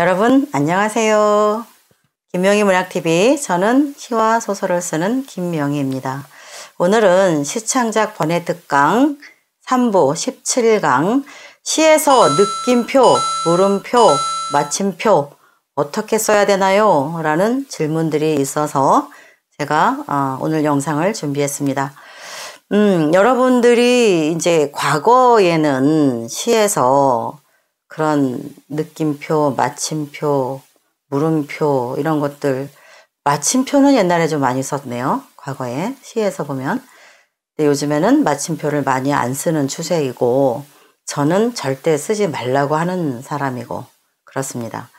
여러분 안녕하세요. 김명희 문학TV, 저는 시와 소설을 쓰는 김명희입니다. 오늘은 시창작 번외특강 3부 17강 시에서 느낌표, 물음표, 마침표 어떻게 써야 되나요? 라는 질문들이 있어서 제가 오늘 영상을 준비했습니다. 여러분들이 이제 과거에는 시에서 그런 느낌표, 마침표, 물음표 이런 것들, 마침표는 옛날에 좀 많이 썼네요. 과거에 시에서 보면. 근데 요즘에는 마침표를 많이 안 쓰는 추세이고 저는 절대 쓰지 말라고 하는 사람이고 그렇습니다.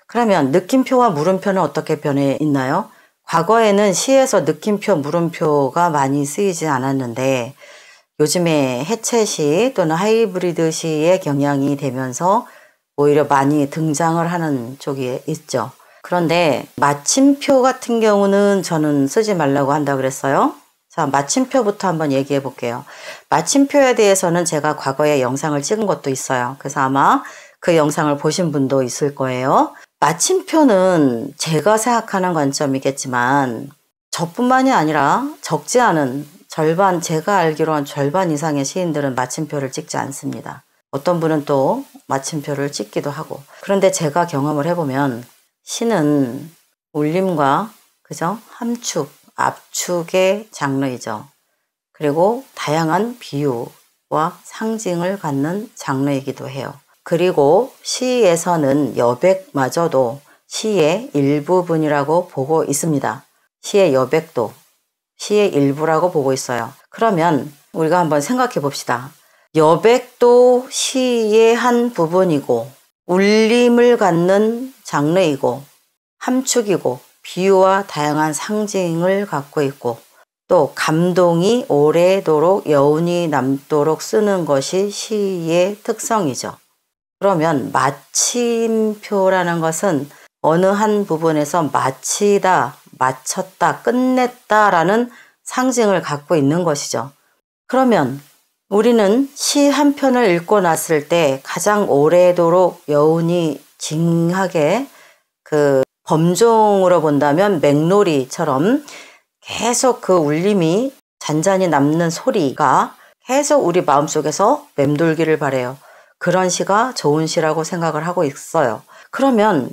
그러면 느낌표와 물음표는 어떻게 변해 있나요? 과거에는 시에서 느낌표, 물음표가 많이 쓰이지 않았는데 요즘에 해체시 또는 하이브리드 시의 경향이 되면서 오히려 많이 등장을 하는 쪽이 있죠. 그런데 마침표 같은 경우는 저는 쓰지 말라고 한다 그랬어요. 자, 마침표부터 한번 얘기해 볼게요. 마침표에 대해서는 제가 과거에 영상을 찍은 것도 있어요. 그래서 아마 그 영상을 보신 분도 있을 거예요. 마침표는 제가 생각하는 관점이겠지만 저뿐만이 아니라 적지 않은 절반, 제가 알기로는 절반 이상의 시인들은 마침표를 찍지 않습니다. 어떤 분은 또 마침표를 찍기도 하고. 그런데 제가 경험을 해보면 시는 울림과 그죠? 함축, 압축의 장르이죠. 그리고 다양한 비유와 상징을 갖는 장르이기도 해요. 그리고 시에서는 여백마저도 시의 일부분이라고 보고 있습니다. 시의 여백도 시의 일부라고 보고 있어요. 그러면 우리가 한번 생각해 봅시다. 여백도 시의 한 부분이고 울림을 갖는 장르이고 함축이고 비유와 다양한 상징을 갖고 있고 또 감동이 오래도록 여운이 남도록 쓰는 것이 시의 특성이죠. 그러면 마침표라는 것은 어느 한 부분에서 마치다, 마쳤다, 끝냈다라는 상징을 갖고 있는 것이죠. 그러면 우리는 시 한 편을 읽고 났을 때 가장 오래도록 여운이 징하게 그 범종으로 본다면 맥놀이처럼 계속 그 울림이 잔잔히 남는 소리가 계속 우리 마음속에서 맴돌기를 바라요. 그런 시가 좋은 시라고 생각을 하고 있어요. 그러면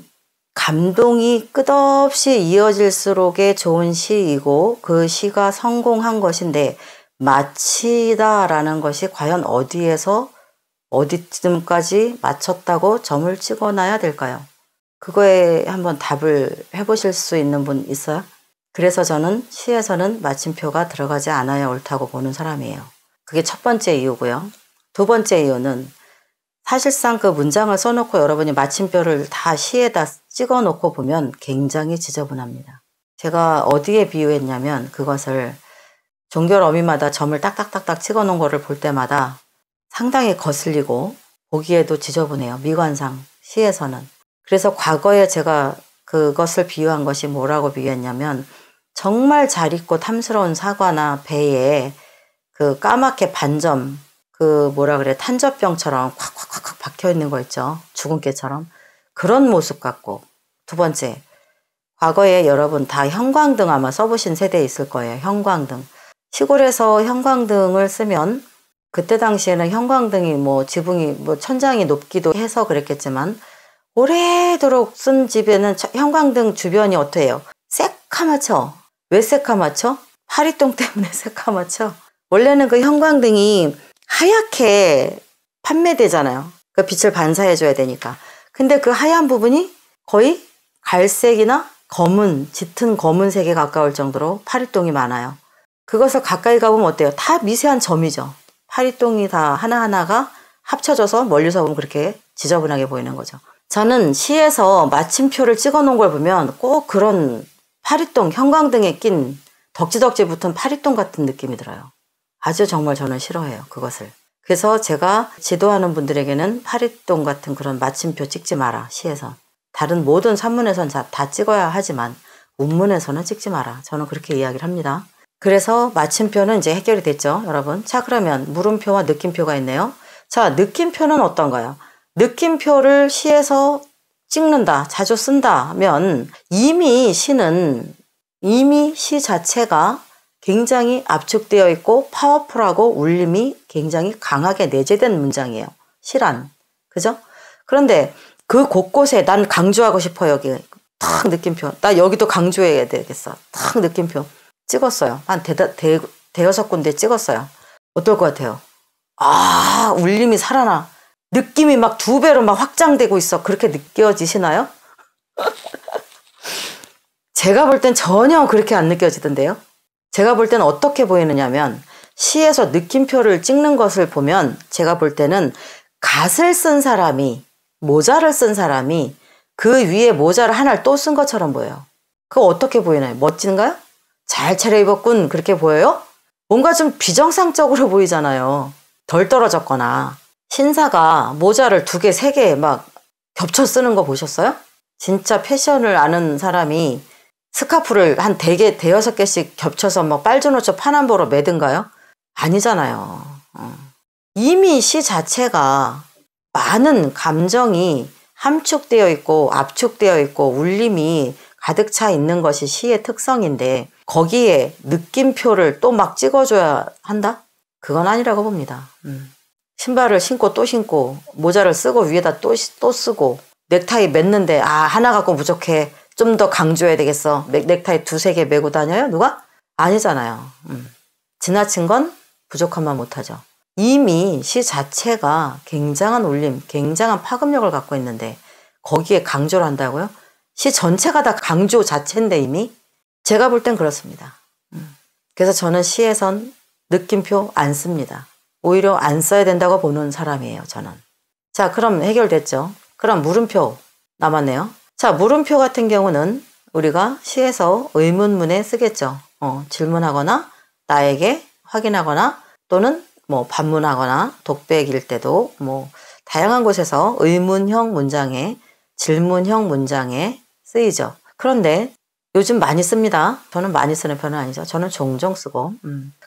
감동이 끝없이 이어질수록의 좋은 시이고 그 시가 성공한 것인데 마치다라는 것이 과연 어디에서 어디쯤까지 마쳤다고 점을 찍어놔야 될까요? 그거에 한번 답을 해보실 수 있는 분 있어요? 그래서 저는 시에서는 마침표가 들어가지 않아야 옳다고 보는 사람이에요. 그게 첫 번째 이유고요. 두 번째 이유는 사실상 그 문장을 써놓고 여러분이 마침표를 다 시에다 찍어놓고 보면 굉장히 지저분합니다. 제가 어디에 비유했냐면 그것을 종결 어미마다 점을 딱딱딱딱 찍어놓은 거를 볼 때마다 상당히 거슬리고 보기에도 지저분해요. 미관상, 시에서는. 그래서 과거에 제가 그것을 비유한 것이 뭐라고 비유했냐면 정말 잘 익고 탐스러운 사과나 배에 그 까맣게 반점, 그 뭐라 그래, 탄저병처럼 콱콱콱콱 박혀있는 거 있죠. 죽은 깨처럼. 그런 모습 같고. 두 번째, 과거에 여러분 다 형광등 아마 써보신 세대에 있을 거예요. 형광등. 시골에서 형광등을 쓰면 그때 당시에는 형광등이 뭐 지붕이 뭐 천장이 높기도 해서 그랬겠지만 오래도록 쓴 집에는 형광등 주변이 어때요? 새카맣죠? 왜 새카맣죠? 파리똥 때문에 새카맣죠? 원래는 그 형광등이 하얗게 판매되잖아요. 그 빛을 반사해줘야 되니까. 근데 그 하얀 부분이 거의 갈색이나 검은, 짙은 검은색에 가까울 정도로 파리똥이 많아요. 그것을 가까이 가보면 어때요? 다 미세한 점이죠. 파리똥이 다 하나하나가 합쳐져서 멀리서 보면 그렇게 지저분하게 보이는 거죠. 저는 시에서 마침표를 찍어 놓은 걸 보면 꼭 그런 파리똥, 형광등에 낀 덕지덕지 붙은 파리똥 같은 느낌이 들어요. 아주 정말 저는 싫어해요. 그것을. 그래서 제가 지도하는 분들에게는 파리똥 같은 그런 마침표 찍지 마라. 시에서. 다른 모든 산문에선 다 찍어야 하지만 운문에서는 찍지 마라. 저는 그렇게 이야기를 합니다. 그래서 마침표는 이제 해결이 됐죠, 여러분. 자, 그러면 물음표와 느낌표가 있네요. 자, 느낌표는 어떤가요? 느낌표를 시에서 찍는다, 자주 쓴다면 이미 시 자체가 굉장히 압축되어 있고 파워풀하고 울림이 굉장히 강하게 내재된 문장이에요. 시란. 그죠? 그런데 그 곳곳에 난 강조하고 싶어. 여기 탁 느낌표. 나 여기도 강조해야 되겠어. 탁 느낌표. 찍었어요. 한 대여섯 군데 찍었어요. 어떨 것 같아요? 아, 울림이 살아나. 느낌이 막 2배로 막 확장되고 있어. 그렇게 느껴지시나요? 제가 볼 땐 전혀 그렇게 안 느껴지던데요. 제가 볼 때는 어떻게 보이느냐면 시에서 느낌표를 찍는 것을 보면 제가 볼 때는 갓을 쓴 사람이, 모자를 쓴 사람이 그 위에 모자를 하나를 또 쓴 것처럼 보여요. 그거 어떻게 보이나요? 멋진가요? 잘 차려입었군 그렇게 보여요? 뭔가 좀 비정상적으로 보이잖아요. 덜 떨어졌거나. 신사가 모자를 2개, 3개 막 겹쳐 쓰는 거 보셨어요? 진짜 패션을 아는 사람이 스카프를 한 4개, 5개씩 겹쳐서 막 빨주노초 파남보로 매든가요? 아니잖아요. 이미 시 자체가 많은 감정이 함축되어 있고 압축되어 있고 울림이 가득 차 있는 것이 시의 특성인데 거기에 느낌표를 또 막 찍어줘야 한다? 그건 아니라고 봅니다. 신발을 신고 또 신고 모자를 쓰고 위에다 또 쓰고 넥타이 맸는데 하나 갖고 부족해. 좀 더 강조해야 되겠어. 넥타이 2-3개 메고 다녀요? 누가? 아니잖아요. 지나친 건 부족함만 못하죠. 이미 시 자체가 굉장한 울림, 굉장한 파급력을 갖고 있는데 거기에 강조를 한다고요? 시 전체가 다 강조 자체인데 이미? 제가 볼 땐 그렇습니다. 그래서 저는 시에선 느낌표 안 씁니다. 오히려 안 써야 된다고 보는 사람이에요, 저는. 자, 그럼 해결됐죠. 그럼 물음표 남았네요. 자, 물음표 같은 경우는 우리가 시에서 의문문에 쓰겠죠. 질문하거나 나에게 확인하거나 또는 뭐 반문하거나 독백일 때도 뭐 다양한 곳에서 의문형 문장에 질문형 문장에 쓰이죠. 그런데 요즘 많이 씁니다. 저는 많이 쓰는 편은 아니죠. 저는 종종 쓰고.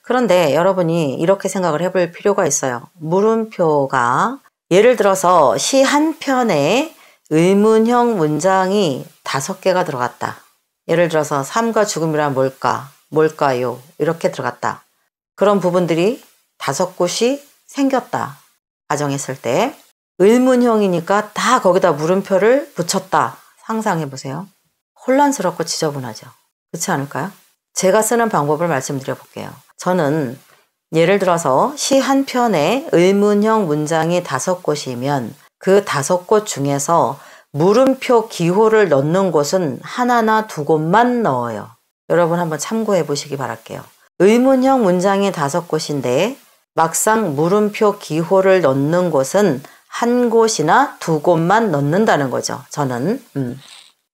그런데 여러분이 이렇게 생각을 해볼 필요가 있어요. 물음표가 예를 들어서 시 한 편에 의문형 문장이 5개가 들어갔다. 예를 들어서 삶과 죽음이란 뭘까요? 이렇게 들어갔다. 그런 부분들이 5곳이 생겼다. 가정했을 때 의문형이니까 다 거기다 물음표를 붙였다. 상상해 보세요. 혼란스럽고 지저분하죠. 그렇지 않을까요? 제가 쓰는 방법을 말씀드려 볼게요. 저는 예를 들어서 시 한 편에 의문형 문장이 5곳이면 그 5곳 중에서 물음표 기호를 넣는 곳은 하나나 2곳만 넣어요. 여러분 한번 참고해 보시기 바랄게요. 의문형 문장이 5곳인데 막상 물음표 기호를 넣는 곳은 1곳이나 2곳만 넣는다는 거죠. 저는.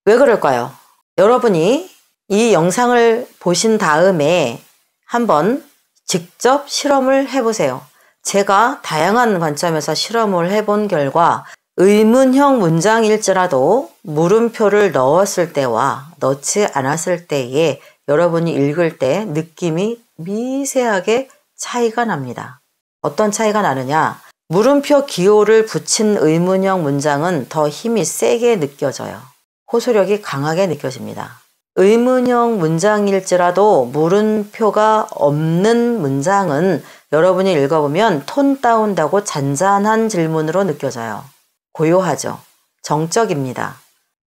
왜 그럴까요? 여러분이 이 영상을 보신 다음에 한번 직접 실험을 해보세요. 제가 다양한 관점에서 실험을 해본 결과 의문형 문장일지라도 물음표를 넣었을 때와 넣지 않았을 때에 여러분이 읽을 때 느낌이 미세하게 차이가 납니다. 어떤 차이가 나느냐? 물음표 기호를 붙인 의문형 문장은 더 힘이 세게 느껴져요. 호소력이 강하게 느껴집니다. 의문형 문장일지라도 물음표가 없는 문장은 여러분이 읽어보면 톤 다운되고 잔잔한 질문으로 느껴져요. 고요하죠. 정적입니다.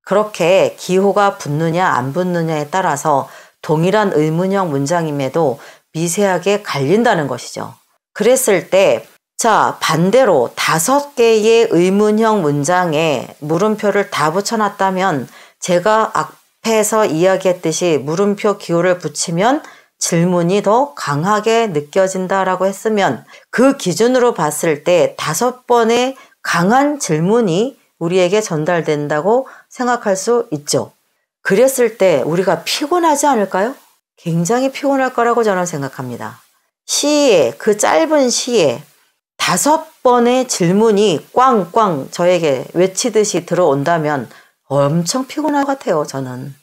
그렇게 기호가 붙느냐 안 붙느냐에 따라서 동일한 의문형 문장임에도 미세하게 갈린다는 것이죠. 그랬을 때 자, 반대로 5개의 의문형 문장에 물음표를 다 붙여놨다면 제가 앞에서 이야기했듯이 물음표 기호를 붙이면 질문이 더 강하게 느껴진다라고 했으면 그 기준으로 봤을 때 5번의 강한 질문이 우리에게 전달된다고 생각할 수 있죠. 그랬을 때 우리가 피곤하지 않을까요? 굉장히 피곤할 거라고 저는 생각합니다. 시에, 그 짧은 시에 5번의 질문이 꽝꽝 저에게 외치듯이 들어온다면 엄청 피곤할 것 같아요, 저는.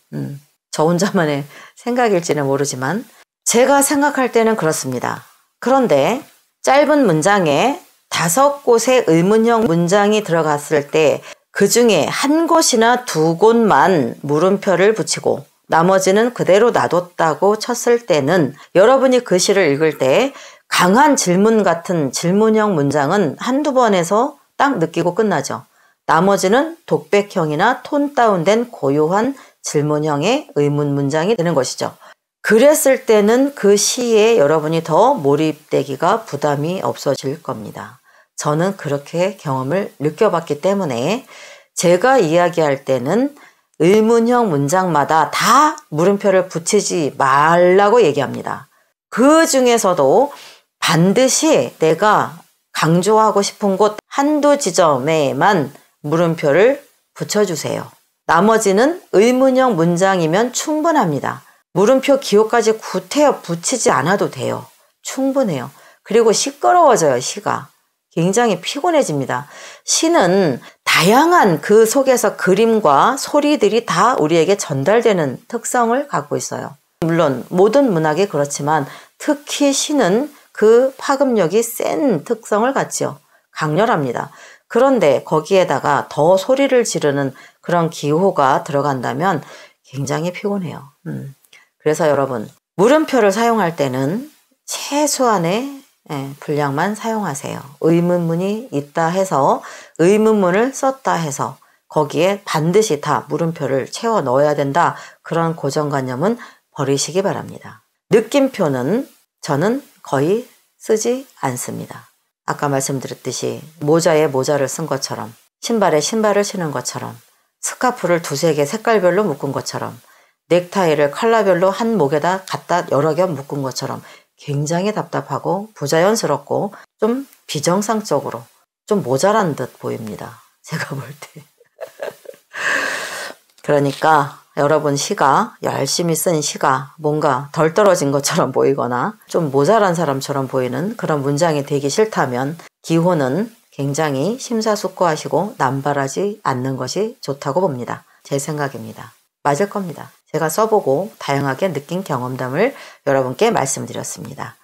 저 혼자만의 생각일지는 모르지만 제가 생각할 때는 그렇습니다. 그런데 짧은 문장에 5곳의 의문형 문장이 들어갔을 때 그 중에 한 곳이나 두 곳만 물음표를 붙이고 나머지는 그대로 놔뒀다고 쳤을 때는 여러분이 그 시를 읽을 때 강한 질문 같은 질문형 문장은 한두 번에서 딱 느끼고 끝나죠. 나머지는 독백형이나 톤 다운된 고요한 질문형의 의문 문장이 되는 것이죠. 그랬을 때는 그 시에 여러분이 더 몰입되기가 부담이 없어질 겁니다. 저는 그렇게 경험을 느껴봤기 때문에 제가 이야기할 때는 의문형 문장마다 다 물음표를 붙이지 말라고 얘기합니다. 그 중에서도 반드시 내가 강조하고 싶은 곳 한두 지점에만 물음표를 붙여주세요. 나머지는 의문형 문장이면 충분합니다. 물음표 기호까지 구태여 붙이지 않아도 돼요. 충분해요. 그리고 시끄러워져요, 시가. 굉장히 피곤해집니다. 시는 다양한 그 속에서 그림과 소리들이 다 우리에게 전달되는 특성을 갖고 있어요. 물론 모든 문학이 그렇지만 특히 시는 그 파급력이 센 특성을 갖지요. 강렬합니다. 그런데 거기에다가 더 소리를 지르는 그런 기호가 들어간다면 굉장히 피곤해요. 그래서 여러분, 물음표를 사용할 때는 최소한의 분량만 사용하세요. 의문문이 있다 해서 의문문을 썼다 해서 거기에 반드시 다 물음표를 채워 넣어야 된다. 그런 고정관념은 버리시기 바랍니다. 느낌표는 저는 거의 쓰지 않습니다. 아까 말씀드렸듯이 모자에 모자를 쓴 것처럼 신발에 신발을 신은 것처럼 스카프를 두세 개 색깔별로 묶은 것처럼 넥타이를 컬러별로 한 목에다 갖다 여러 겹 묶은 것처럼 굉장히 답답하고 부자연스럽고 좀 비정상적으로 좀 모자란 듯 보입니다. 제가 볼 때. 그러니까 여러분 시가 열심히 쓴 시가 뭔가 덜 떨어진 것처럼 보이거나 좀 모자란 사람처럼 보이는 그런 문장이 되기 싫다면 기호는 굉장히 심사숙고하시고 남발하지 않는 것이 좋다고 봅니다. 제 생각입니다. 맞을 겁니다. 제가 써보고 다양하게 느낀 경험담을 여러분께 말씀드렸습니다.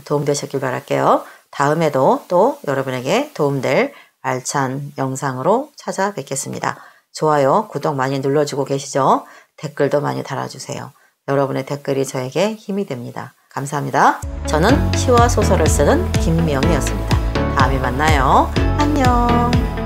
도움되셨길 바랄게요. 다음에도 또 여러분에게 도움될 알찬 영상으로 찾아뵙겠습니다. 좋아요, 구독 많이 눌러주고 계시죠? 댓글도 많이 달아주세요. 여러분의 댓글이 저에게 힘이 됩니다. 감사합니다. 저는 시와 소설을 쓰는 김미영이었습니다. 다음에 만나요. 안녕.